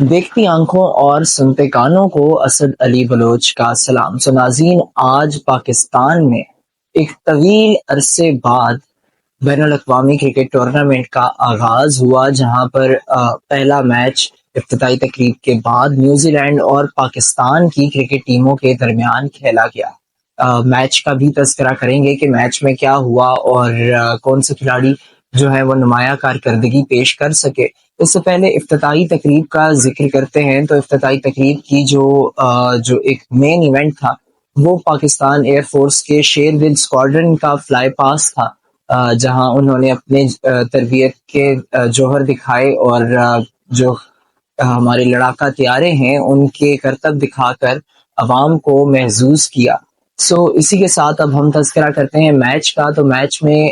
دیکھتی آنکھوں اور سنتے کانوں کو اسد علی بلوچ کا سلام۔ ناظرین، آج پاکستان میں ایک طویل عرصے بعد بین الاقوامی کرکٹ ٹورنامنٹ کا آغاز ہوا، جہاں پر پہلا میچ افتتاحی تقریب کے بعد نیوزی لینڈ اور پاکستان کی کرکٹ ٹیموں کے درمیان کھیلا گیا۔ میچ کا بھی تذکرہ کریں گے کہ میچ میں کیا ہوا اور کون سے کھلاڑی جو ہے وہ نمایاں کارکردگی پیش کر سکے۔ اس سے پہلے افتتاحی تقریب کا ذکر کرتے ہیں تو افتتاحی تقریب کی جو ایک مین ایونٹ تھا وہ پاکستان ایئر فورس کے شیر دل اسکواڈرن کا فلائی پاس تھا، جہاں انہوں نے اپنے تربیت کے جوہر دکھائے اور جو ہمارے لڑاکا طیارے ہیں ان کے کرتب دکھا کر عوام کو محظوظ کیا۔ اسی کے ساتھ اب ہم تذکرہ کرتے ہیں میچ کا۔ تو میچ میں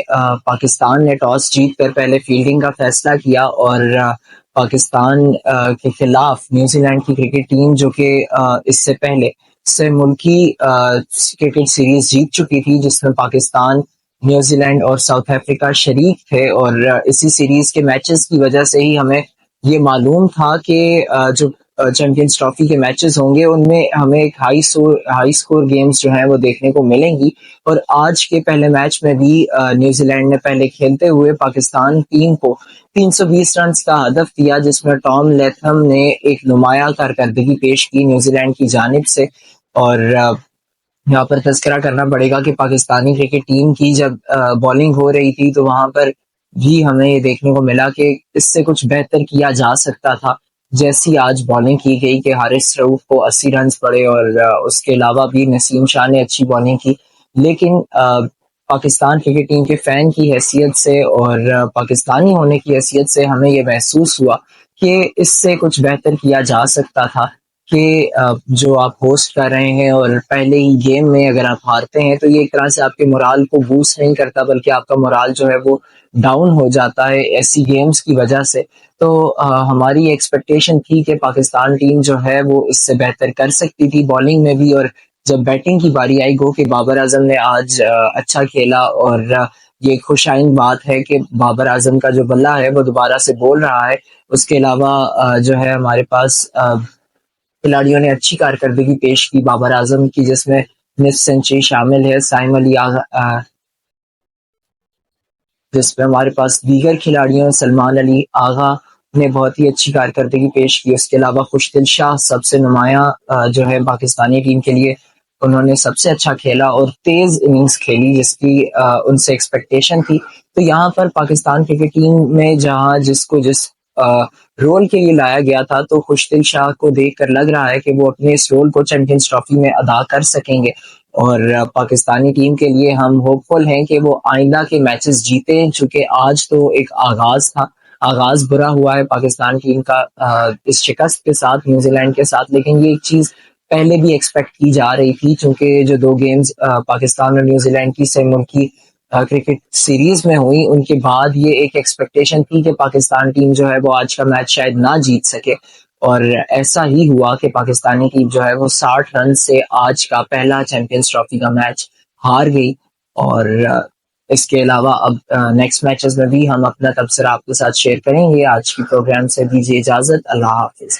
پاکستان نے ٹاس جیت کر پہلے فیلڈنگ کا فیصلہ کیا اور پاکستان کے خلاف نیوزی لینڈ کی کرکٹ ٹیم، جو کہ اس سے پہلے سے ملکی کرکٹ سیریز جیت چکی تھی، جس میں پاکستان، نیوزی لینڈ اور ساؤتھ افریقہ شریک تھے، اور اسی سیریز کے میچز کی وجہ سے ہی ہمیں یہ معلوم تھا کہ جو چیمپئنز ٹرافی کے میچز ہوں گے ان میں ہمیں ایک ہائی سکور گیمز جو ہیں وہ دیکھنے کو ملیں گی۔ اور آج کے پہلے میچ میں بھی نیوزی لینڈ نے پہلے کھیلتے ہوئے پاکستان ٹیم کو 320 رنز کا ہدف دیا، جس میں ٹام لیتھم نے ایک نمایاں کارکردگی پیش کی نیوزی لینڈ کی جانب سے۔ اور یہاں پر تذکرہ کرنا پڑے گا کہ پاکستانی کرکٹ ٹیم کی جب بالنگ ہو رہی تھی تو وہاں پر بھی ہمیں یہ دیکھنے کو ملا کہ اس سے کچھ بہتر کیا جا سکتا تھا۔ جیسی آج بالنگ کی گئی کہ حارث رؤف کو 80 رنز پڑے اور اس کے علاوہ بھی نسیم شاہ نے اچھی بالنگ کی، لیکن پاکستان کرکٹ ٹیم کے فین کی حیثیت سے اور پاکستانی ہونے کی حیثیت سے ہمیں یہ محسوس ہوا کہ اس سے کچھ بہتر کیا جا سکتا تھا، کہ جو آپ ہوسٹ کر رہے ہیں اور پہلے ہی گیم میں اگر آپ ہارتے ہیں تو یہ ایک طرح سے آپ کے morale کو بوسٹ نہیں کرتا، بلکہ آپ کا morale جو ہے وہ ڈاؤن ہو جاتا ہے ایسی گیمز کی وجہ سے۔ تو ہماری ایکسپیکٹیشن تھی کہ پاکستان ٹیم جو ہے وہ اس سے بہتر کر سکتی تھی بالنگ میں بھی، اور جب بیٹنگ کی باری آئی گو کہ بابر اعظم نے آج اچھا کھیلا، اور یہ خوش آئند بات ہے کہ بابر اعظم کا جو بلہ ہے وہ دوبارہ سے بول رہا ہے۔ اس کے علاوہ جو ہے ہمارے پاس کھلاڑیوں نے اچھی کارکردگی پیش کی بابر اعظم کی، جس میں نصف سینچری شامل ہے، سائم علی آغا، جس میں ہمارے پاس دیگر کھلاڑیوں سلمان علی آغا نے بہت ہی اچھی کارکردگی پیش کی۔ اس کے علاوہ خوشدل شاہ سب سے نمایاں جو ہے پاکستانی ٹیم کے لیے، انہوں نے سب سے اچھا کھیلا اور تیز اننگز کھیلی جس کی ان سے ایکسپیکٹیشن تھی۔ تو یہاں پر پاکستان کرکٹ ٹیم میں جہاں جس کو جس رول کے لیے لایا گیا تھا، تو خوشدل شاہ کو دیکھ کر لگ رہا ہے کہ وہ اپنے اس رول کو چیمپئنز ٹرافی میں ادا کر سکیں گے، اور پاکستانی ٹیم کے لیے ہم ہوپ فل ہیں کہ وہ آئندہ کے میچز جیتے، چونکہ آج تو ایک آغاز تھا، آغاز برا ہوا ہے پاکستان ٹیم کا اس شکست کے ساتھ نیوزی لینڈ کے ساتھ، لیکن یہ ایک چیز پہلے بھی ایکسپیکٹ کی جا رہی تھی، چونکہ جو دو گیمز پاکستان اور نیوزی لینڈ کی سے ملکی کرکٹ سیریز میں ہوئی، ان کے بعد یہ ایک ایکسپیکٹیشن تھی کہ پاکستان ٹیم جو ہے وہ آج کا میچ شاید نہ جیت سکے، اور ایسا ہی ہوا کہ پاکستانی ٹیم جو ہے وہ 60 رن سے آج کا پہلا چیمپئنز ٹرافی کا میچ ہار گئی۔ اور اس کے علاوہ اب نیکسٹ میچز میں بھی ہم اپنا تبصرہ آپ کے ساتھ شیئر کریں گے۔ آج کی پروگرام سے دیجیے اجازت، اللہ حافظ۔